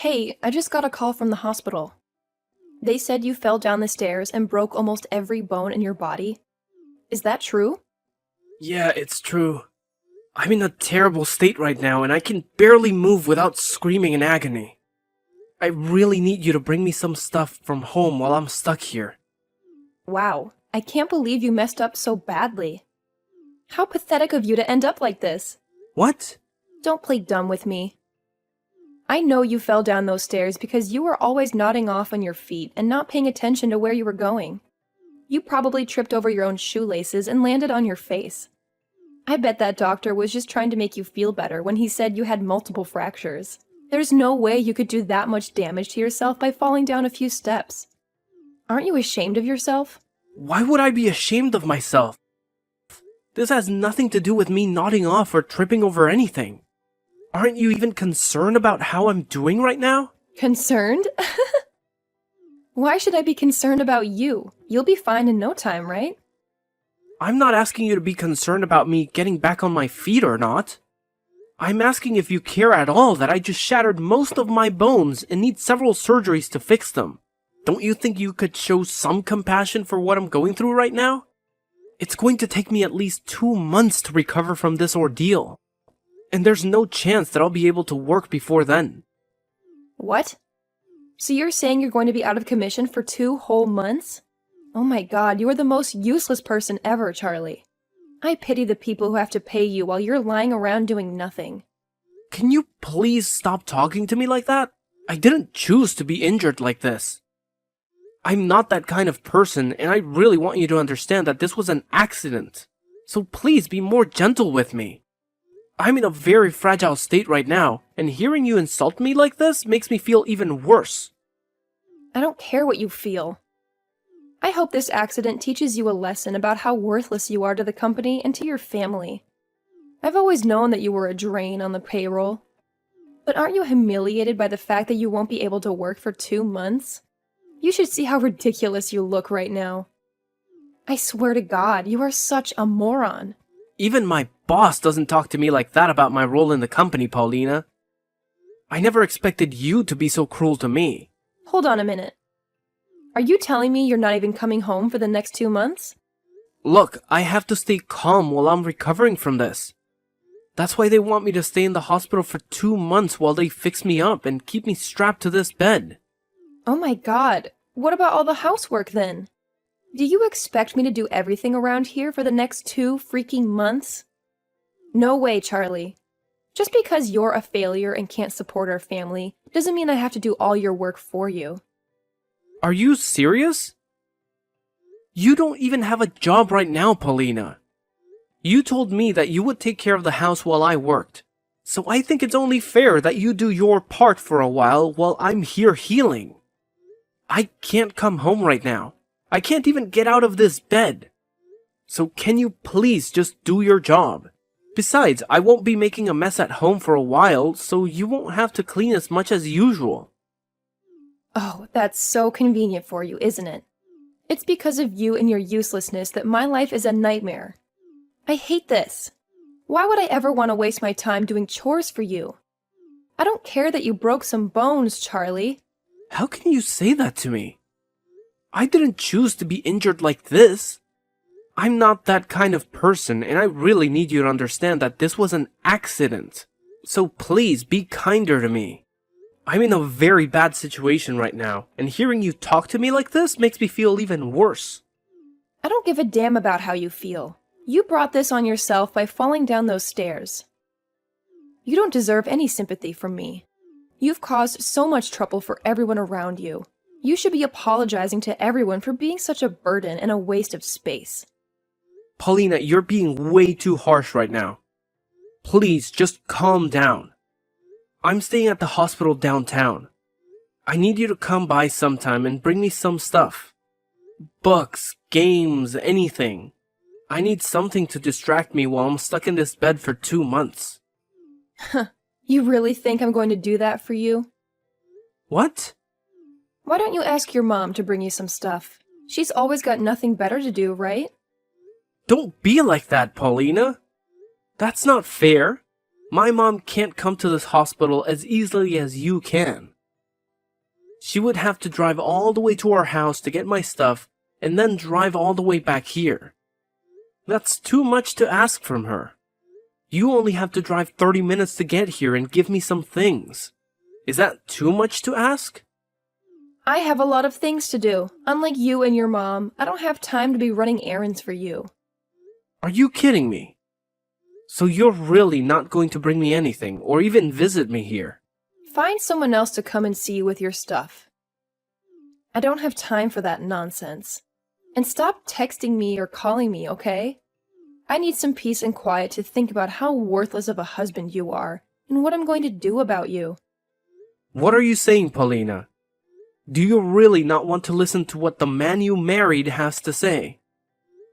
Hey, I just got a call from the hospital. They said you fell down the stairs and broke almost every bone in your body. Is that true? Yeah, it's true. I'm in a terrible state right now, and I can barely move without screaming in agony. I really need you to bring me some stuff from home while I'm stuck here. Wow, I can't believe you messed up so badly. How pathetic of you to end up like this. What? Don't play dumb with me. I know you fell down those stairs because you were always nodding off on your feet and not paying attention to where you were going. You probably tripped over your own shoelaces and landed on your face. I bet that doctor was just trying to make you feel better when he said you had multiple fractures. There's no way you could do that much damage to yourself by falling down a few steps. Aren't you ashamed of yourself? Why would I be ashamed of myself? This has nothing to do with me nodding off or tripping over anything. Aren't you even concerned about how I'm doing right now? Concerned? Why should I be concerned about you? You'll be fine in no time, right? I'm not asking you to be concerned about me getting back on my feet or not. I'm asking if you care at all that I just shattered most of my bones and need several surgeries to fix them. Don't you think you could show some compassion for what I'm going through right now? It's going to take me at least 2 months to recover from this ordeal. And there's no chance that I'll be able to work before then. What? So you're saying you're going to be out of commission for 2 whole months? Oh my god, you are the most useless person ever, Charlie. I pity the people who have to pay you while you're lying around doing nothing. Can you please stop talking to me like that? I didn't choose to be injured like this. I'm not that kind of person, and I really want you to understand that this was an accident. So please be more gentle with me. I'm in a very fragile state right now, and hearing you insult me like this makes me feel even worse. I don't care what you feel. I hope this accident teaches you a lesson about how worthless you are to the company and to your family. I've always known that you were a drain on the payroll. But aren't you humiliated by the fact that you won't be able to work for 2 months? You should see how ridiculous you look right now. I swear to God, you are such a moron. Even my boss doesn't talk to me like that about my role in the company, Paulina. I never expected you to be so cruel to me. Hold on a minute. Are you telling me you're not even coming home for the next 2 months? Look, I have to stay calm while I'm recovering from this. That's why they want me to stay in the hospital for 2 months while they fix me up and keep me strapped to this bed. Oh my god, what about all the housework then? Do you expect me to do everything around here for the next 2 freaking months? No way, Charlie. Just because you're a failure and can't support our family doesn't mean I have to do all your work for you. Are you serious? You don't even have a job right now, Paulina. You told me that you would take care of the house while I worked. So I think it's only fair that you do your part for a while I'm here healing. I can't come home right now. I can't even get out of this bed. So can you please just do your job? Besides, I won't be making a mess at home for a while, so you won't have to clean as much as usual. Oh, that's so convenient for you, isn't it? It's because of you and your uselessness that my life is a nightmare. I hate this. Why would I ever want to waste my time doing chores for you? I don't care that you broke some bones, Charlie. How can you say that to me? I didn't choose to be injured like this. I'm not that kind of person, and I really need you to understand that this was an accident. So please be kinder to me. I'm in a very bad situation right now, and hearing you talk to me like this makes me feel even worse. I don't give a damn about how you feel. You brought this on yourself by falling down those stairs. You don't deserve any sympathy from me. You've caused so much trouble for everyone around you. You should be apologizing to everyone for being such a burden and a waste of space. Paulina, you're being way too harsh right now. Please, just calm down. I'm staying at the hospital downtown. I need you to come by sometime and bring me some stuff. Books, games, anything. I need something to distract me while I'm stuck in this bed for 2 months. You really think I'm going to do that for you? What? Why don't you ask your mom to bring you some stuff? She's always got nothing better to do, right? Don't be like that, Paulina. That's not fair. My mom can't come to this hospital as easily as you can. She would have to drive all the way to our house to get my stuff and then drive all the way back here. That's too much to ask from her. You only have to drive 30 minutes to get here and give me some things. Is that too much to ask? I have a lot of things to do. Unlike you and your mom, I don't have time to be running errands for you. Are you kidding me? So you're really not going to bring me anything or even visit me here? Find someone else to come and see you with your stuff. I don't have time for that nonsense. And stop texting me or calling me, okay? I need some peace and quiet to think about how worthless of a husband you are and what I'm going to do about you. What are you saying, Paulina? Do you really not want to listen to what the man you married has to say?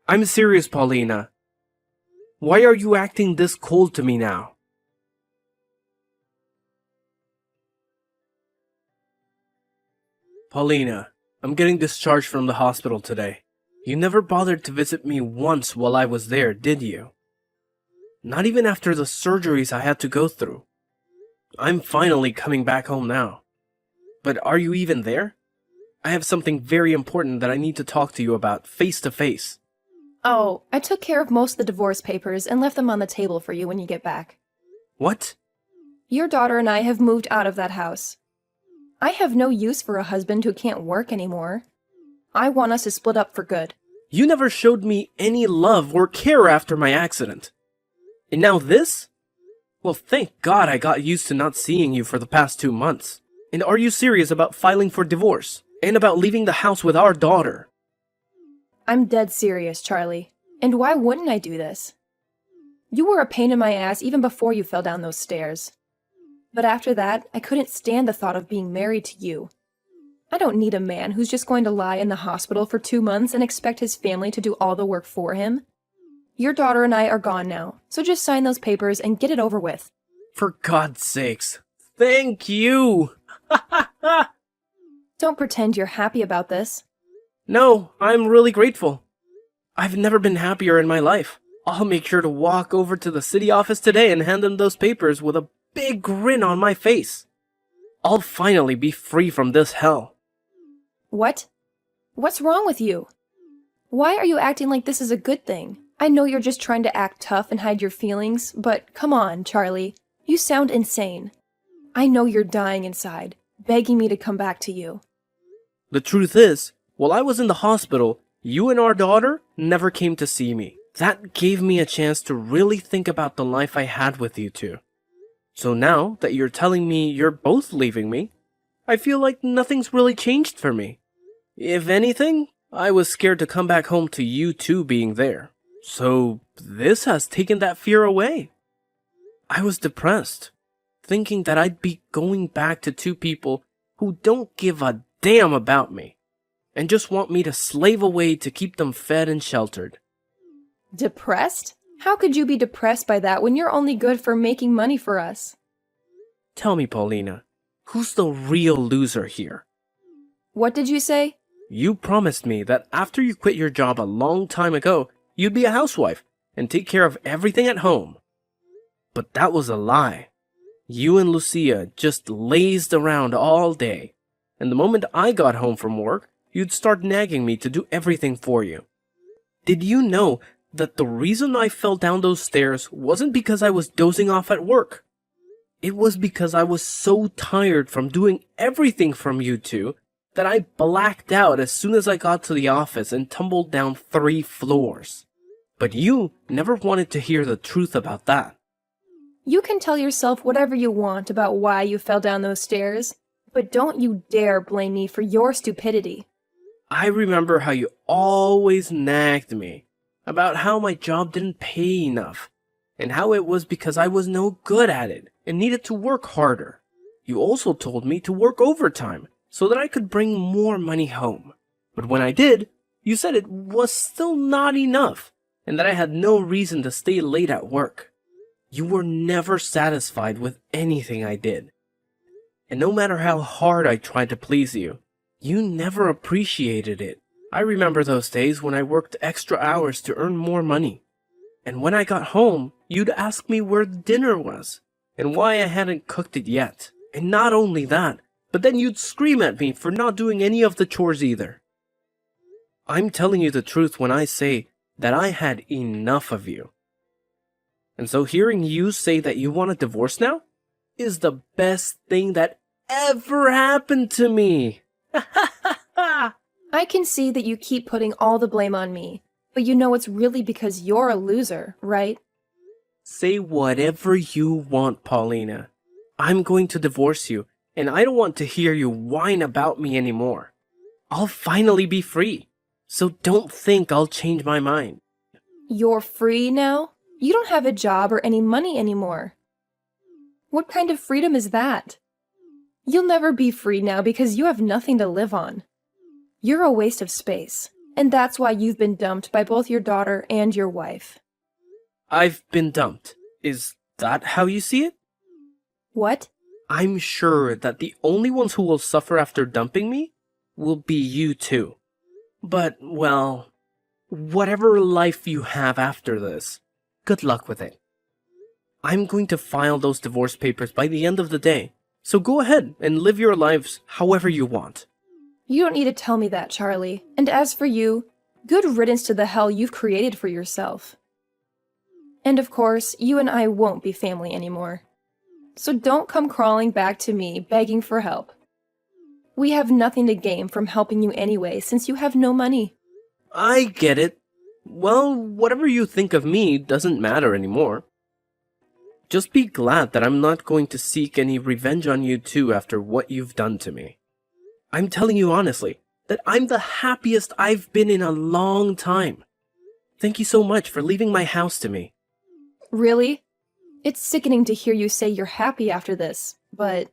I'm serious, Paulina. Why are you acting this cold to me now? Paulina, I'm getting discharged from the hospital today. You never bothered to visit me once while I was there, did you? Not even after the surgeries I had to go through. I'm finally coming back home now. But are you even there? I have something very important that I need to talk to you about face to face. Oh, I took care of most of the divorce papers and left them on the table for you when you get back. What? Your daughter and I have moved out of that house. I have no use for a husband who can't work anymore. I want us to split up for good. You never showed me any love or care after my accident. And now this? Well, thank God I got used to not seeing you for the past 2 months. And are you serious about filing for divorce? And about leaving the house with our daughter? I'm dead serious, Charlie. And why wouldn't I do this? You were a pain in my ass even before you fell down those stairs. But after that, I couldn't stand the thought of being married to you. I don't need a man who's just going to lie in the hospital for 2 months and expect his family to do all the work for him. Your daughter and I are gone now, so just sign those papers and get it over with. For God's sakes. Thank you! Don't pretend you're happy about this. No, I'm really grateful. I've never been happier in my life. I'll make sure to walk over to the city office today and hand them those papers with a big grin on my face. I'll finally be free from this hell. What? What's wrong with you? Why are you acting like this is a good thing? I know you're just trying to act tough and hide your feelings, but come on, Charlie. You sound insane. I know you're dying inside, begging me to come back to you. The truth is, while I was in the hospital, you and our daughter never came to see me. That gave me a chance to really think about the life I had with you two. So now that you're telling me you're both leaving me, I feel like nothing's really changed for me. If anything, I was scared to come back home to you two being there. So this has taken that fear away. I was depressed, thinking that I'd be going back to two people who don't give a damn about me, and just want me to slave away to keep them fed and sheltered. Depressed? How could you be depressed by that when you're only good for making money for us? Tell me, Paulina, who's the real loser here? What did you say? You promised me that after you quit your job a long time ago, you'd be a housewife and take care of everything at home. But that was a lie. You and Lucia just lazed around all day, and the moment I got home from work, you'd start nagging me to do everything for you. Did you know that the reason I fell down those stairs wasn't because I was dozing off at work? It was because I was so tired from doing everything from you two that I blacked out as soon as I got to the office and tumbled down 3 floors. But you never wanted to hear the truth about that. You can tell yourself whatever you want about why you fell down those stairs, but don't you dare blame me for your stupidity. I remember how you always nagged me about how my job didn't pay enough, and how it was because I was no good at it and needed to work harder. You also told me to work overtime so that I could bring more money home. But when I did, you said it was still not enough, and that I had no reason to stay late at work. You were never satisfied with anything I did. And no matter how hard I tried to please you, you never appreciated it. I remember those days when I worked extra hours to earn more money. And when I got home, you'd ask me where the dinner was, and why I hadn't cooked it yet. And not only that, but then you'd scream at me for not doing any of the chores either. I'm telling you the truth when I say that I had enough of you. And so hearing you say that you want a divorce now is the best thing that ever happened to me. I can see that you keep putting all the blame on me, but you know it's really because you're a loser, right? Say whatever you want, Paulina. I'm going to divorce you, and I don't want to hear you whine about me anymore. I'll finally be free, so don't think I'll change my mind. You're free now? You don't have a job or any money anymore. What kind of freedom is that? You'll never be free now because you have nothing to live on. You're a waste of space, and that's why you've been dumped by both your daughter and your wife. I've been dumped. Is that how you see it? What? I'm sure that the only ones who will suffer after dumping me will be you two. But, well, whatever life you have after this, good luck with it. I'm going to file those divorce papers by the end of the day, so go ahead and live your lives however you want. You don't need to tell me that, Charlie. And as for you, good riddance to the hell you've created for yourself. And of course, you and I won't be family anymore. So don't come crawling back to me begging for help. We have nothing to gain from helping you anyway, since you have no money. I get it. Well, whatever you think of me doesn't matter anymore. Just be glad that I'm not going to seek any revenge on you two after what you've done to me. I'm telling you honestly that I'm the happiest I've been in a long time. Thank you so much for leaving my house to me. Really? It's sickening to hear you say you're happy after this, but...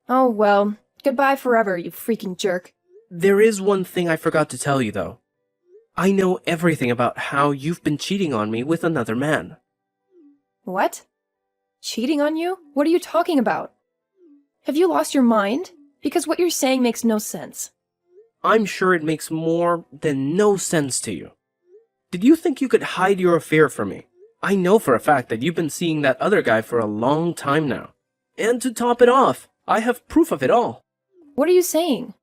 Oh well, goodbye forever, you freaking jerk. There is one thing I forgot to tell you though. I know everything about how you've been cheating on me with another man. What? Cheating on you? What are you talking about? Have you lost your mind? Because what you're saying makes no sense. I'm sure it makes more than no sense to you. Did you think you could hide your affair from me? I know for a fact that you've been seeing that other guy for a long time now. And to top it off, I have proof of it all. What are you saying?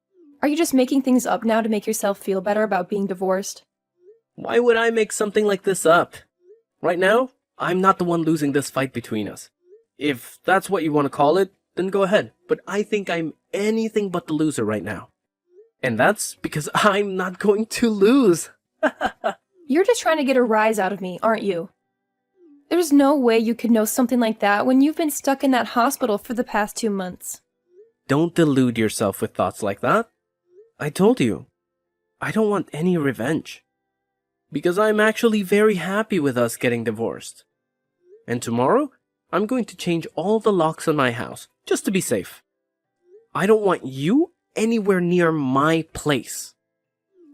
Are you just making things up now to make yourself feel better about being divorced? Why would I make something like this up? Right now, I'm not the one losing this fight between us. If that's what you want to call it, then go ahead. But I think I'm anything but the loser right now. And that's because I'm not going to lose. You're just trying to get a rise out of me, aren't you? There's no way you could know something like that when you've been stuck in that hospital for the past 2 months. Don't delude yourself with thoughts like that. I told you, I don't want any revenge. Because I'm actually very happy with us getting divorced. And tomorrow, I'm going to change all the locks on my house, just to be safe. I don't want you anywhere near my place.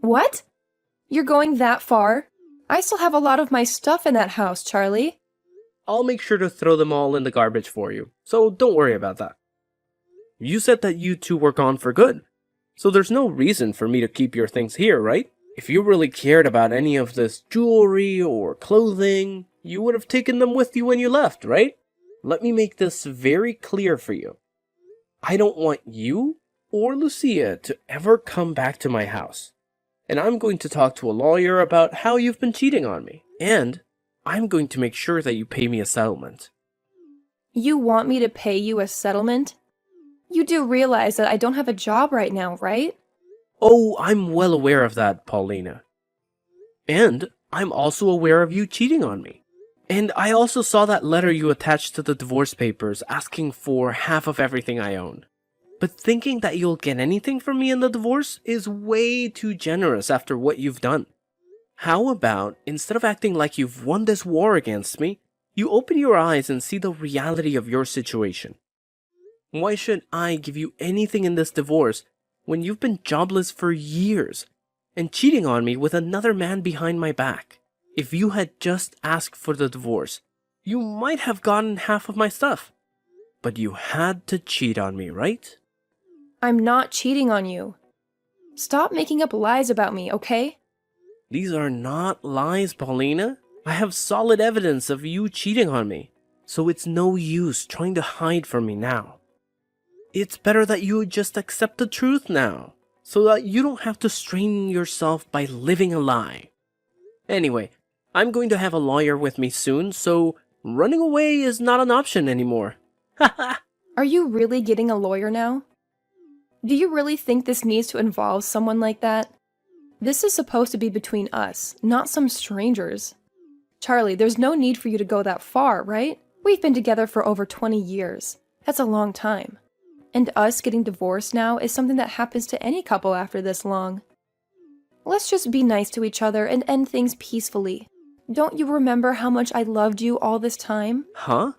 What? You're going that far? I still have a lot of my stuff in that house, Charlie. I'll make sure to throw them all in the garbage for you, so don't worry about that. You said that you two were gone for good, so there's no reason for me to keep your things here, right? If you really cared about any of this jewelry or clothing, you would have taken them with you when you left, right? Let me make this very clear for you. I don't want you or Lucia to ever come back to my house. And I'm going to talk to a lawyer about how you've been cheating on me. And I'm going to make sure that you pay me a settlement. You want me to pay you a settlement? You do realize that I don't have a job right now, right? Oh, I'm well aware of that, Paulina. And I'm also aware of you cheating on me. And I also saw that letter you attached to the divorce papers asking for half of everything I own. But thinking that you'll get anything from me in the divorce is way too generous after what you've done. How about, instead of acting like you've won this war against me, you open your eyes and see the reality of your situation? Why should I give you anything in this divorce when you've been jobless for years and cheating on me with another man behind my back? If you had just asked for the divorce, you might have gotten half of my stuff. But you had to cheat on me, right? I'm not cheating on you. Stop making up lies about me, okay? These are not lies, Paulina. I have solid evidence of you cheating on me, so it's no use trying to hide from me now. It's better that you just accept the truth now, so that you don't have to strain yourself by living a lie. Anyway, I'm going to have a lawyer with me soon, so running away is not an option anymore. Haha! Are you really getting a lawyer now? Do you really think this needs to involve someone like that? This is supposed to be between us, not some strangers. Charlie, there's no need for you to go that far, right? We've been together for over 20 years. That's a long time. And us getting divorced now is something that happens to any couple after this long. Let's just be nice to each other and end things peacefully. Don't you remember how much I loved you all this time? Huh?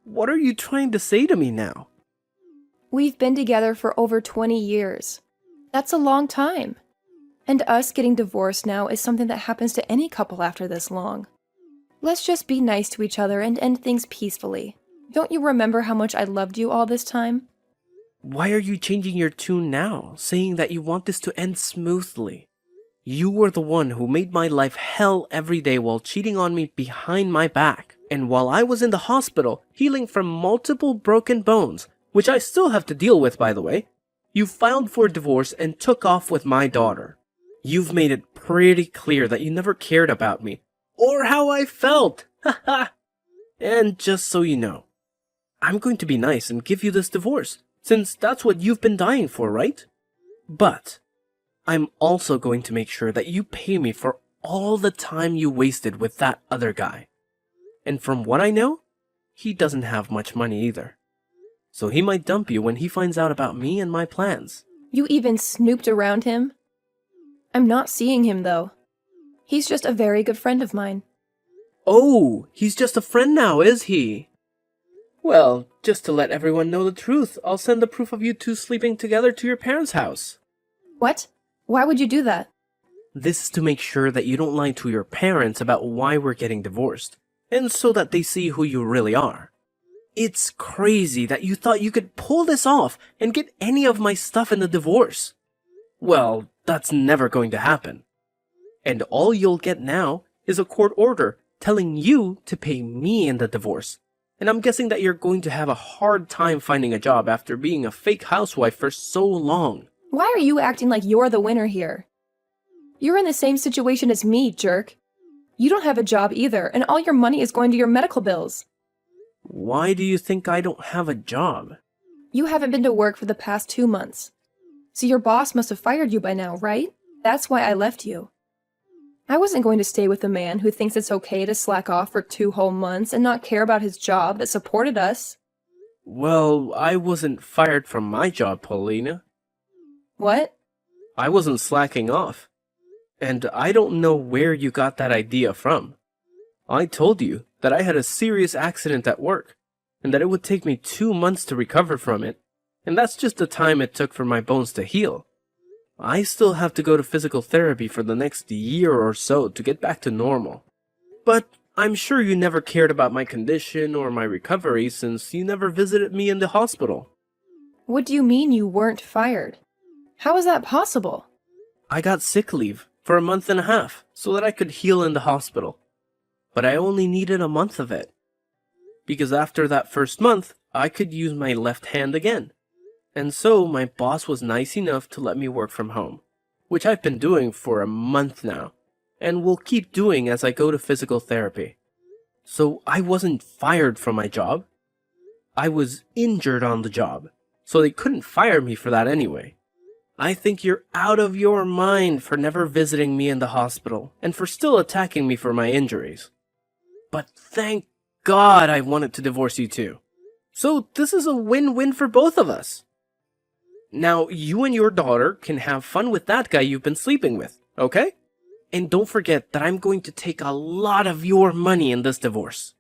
What are you trying to say to me now? We've been together for over 20 years. That's a long time. And us getting divorced now is something that happens to any couple after this long. Let's just be nice to each other and end things peacefully. Don't you remember how much I loved you all this time? Why are you changing your tune now, saying that you want this to end smoothly? You were the one who made my life hell every day while cheating on me behind my back. And while I was in the hospital, healing from multiple broken bones, which I still have to deal with by the way, you filed for divorce and took off with my daughter. You've made it pretty clear that you never cared about me, or how I felt. Haha. And just so you know, I'm going to be nice and give you this divorce, since that's what you've been dying for, right? But I'm also going to make sure that you pay me for all the time you wasted with that other guy. And from what I know, he doesn't have much money either. So he might dump you when he finds out about me and my plans. You even snooped around him? I'm not seeing him, though. He's just a very good friend of mine. Oh, he's just a friend now, is he? Well, just to let everyone know the truth, I'll send the proof of you two sleeping together to your parents' house. What? Why would you do that? This is to make sure that you don't lie to your parents about why we're getting divorced, and so that they see who you really are. It's crazy that you thought you could pull this off and get any of my stuff in the divorce. Well, that's never going to happen. And all you'll get now is a court order telling you to pay me in the divorce. And I'm guessing that you're going to have a hard time finding a job after being a fake housewife for so long. Why are you acting like you're the winner here? You're in the same situation as me, jerk. You don't have a job either, and all your money is going to your medical bills. Why do you think I don't have a job? You haven't been to work for the past 2 months. So your boss must have fired you by now, right? That's why I left you. I wasn't going to stay with a man who thinks it's okay to slack off for 2 whole months and not care about his job that supported us. Well, I wasn't fired from my job, Paulina. What? I wasn't slacking off. And I don't know where you got that idea from. I told you that I had a serious accident at work, and that it would take me 2 months to recover from it, and that's just the time it took for my bones to heal. I still have to go to physical therapy for the next year or so to get back to normal. But I'm sure you never cared about my condition or my recovery since you never visited me in the hospital. What do you mean you weren't fired? How is that possible? I got sick leave for a month and a half so that I could heal in the hospital. But I only needed a month of it. Because after that first month, I could use my left hand again. And so my boss was nice enough to let me work from home, which I've been doing for a month now, and will keep doing as I go to physical therapy. So I wasn't fired from my job. I was injured on the job, so they couldn't fire me for that anyway. I think you're out of your mind for never visiting me in the hospital, and for still attacking me for my injuries. But thank God I wanted to divorce you too. So this is a win-win for both of us. Now you and your daughter can have fun with that guy you've been sleeping with, okay? And don't forget that I'm going to take a lot of your money in this divorce.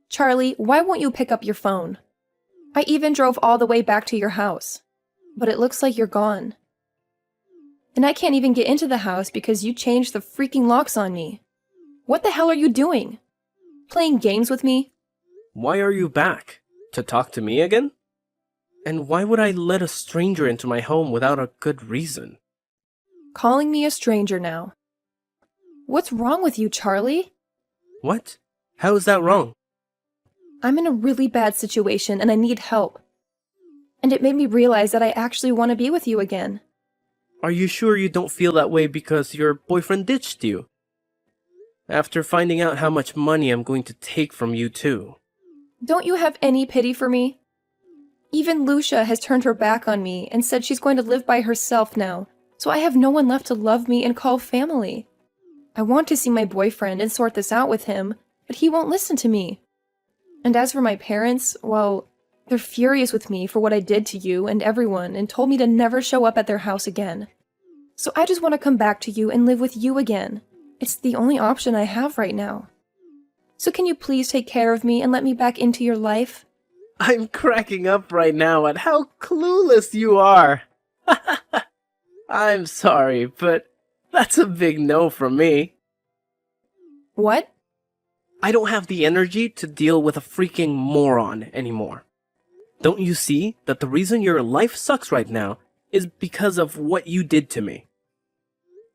Charlie, why won't you pick up your phone? I even drove all the way back to your house, but it looks like you're gone. And I can't even get into the house because you changed the freaking locks on me. What the hell are you doing? Playing games with me? Why are you back? To talk to me again? And why would I let a stranger into my home without a good reason? Calling me a stranger now. What's wrong with you, Charlie? What? How is that wrong? I'm in a really bad situation and I need help. And it made me realize that I actually want to be with you again. Are you sure you don't feel that way because your boyfriend ditched you? After finding out how much money I'm going to take from you too. Don't you have any pity for me? Even Lucia has turned her back on me and said she's going to live by herself now, so I have no one left to love me and call family. I want to see my boyfriend and sort this out with him, but he won't listen to me. And as for my parents, well, they're furious with me for what I did to you and everyone and told me to never show up at their house again. So I just want to come back to you and live with you again. It's the only option I have right now. So can you please take care of me and let me back into your life? I'm cracking up right now at how clueless you are. I'm sorry, but that's a big no from me. What? I don't have the energy to deal with a freaking moron anymore. Don't you see that the reason your life sucks right now is because of what you did to me?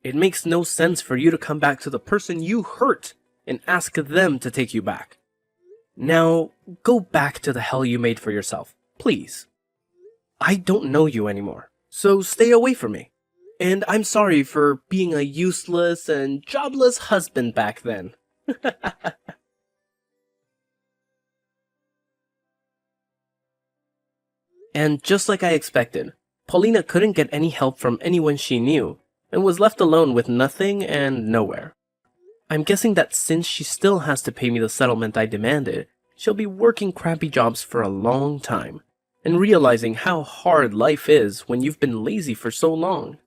It makes no sense for you to come back to the person you hurt and ask them to take you back. Now, go back to the hell you made for yourself, please. I don't know you anymore, so stay away from me. And I'm sorry for being a useless and jobless husband back then. And just like I expected, Paulina couldn't get any help from anyone she knew, and was left alone with nothing and nowhere. I'm guessing that since she still has to pay me the settlement I demanded, she'll be working crappy jobs for a long time, and realizing how hard life is when you've been lazy for so long.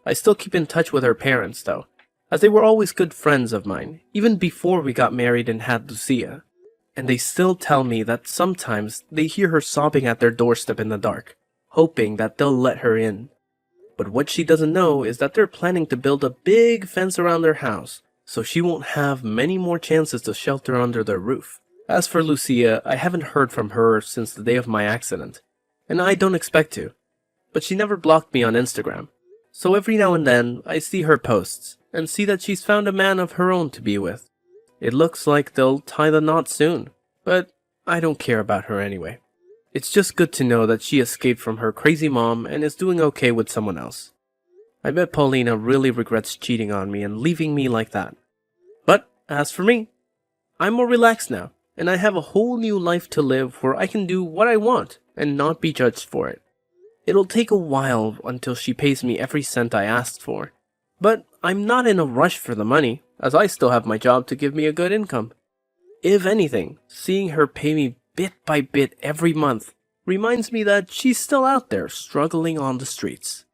I still keep in touch with her parents though, as they were always good friends of mine, even before we got married and had Lucia. And they still tell me that sometimes they hear her sobbing at their doorstep in the dark, hoping that they'll let her in. But what she doesn't know is that they're planning to build a big fence around their house, so she won't have many more chances to shelter under their roof. As for Lucia, I haven't heard from her since the day of my accident, and I don't expect to. But she never blocked me on Instagram, so every now and then I see her posts, and see that she's found a man of her own to be with. It looks like they'll tie the knot soon, but I don't care about her anyway. It's just good to know that she escaped from her crazy mom and is doing okay with someone else. I bet Paulina really regrets cheating on me and leaving me like that. But as for me, I'm more relaxed now, and I have a whole new life to live where I can do what I want and not be judged for it. It'll take a while until she pays me every cent I asked for, but I'm not in a rush for the money, as I still have my job to give me a good income. If anything, seeing her pay me bit by bit every month reminds me that she's still out there struggling on the streets.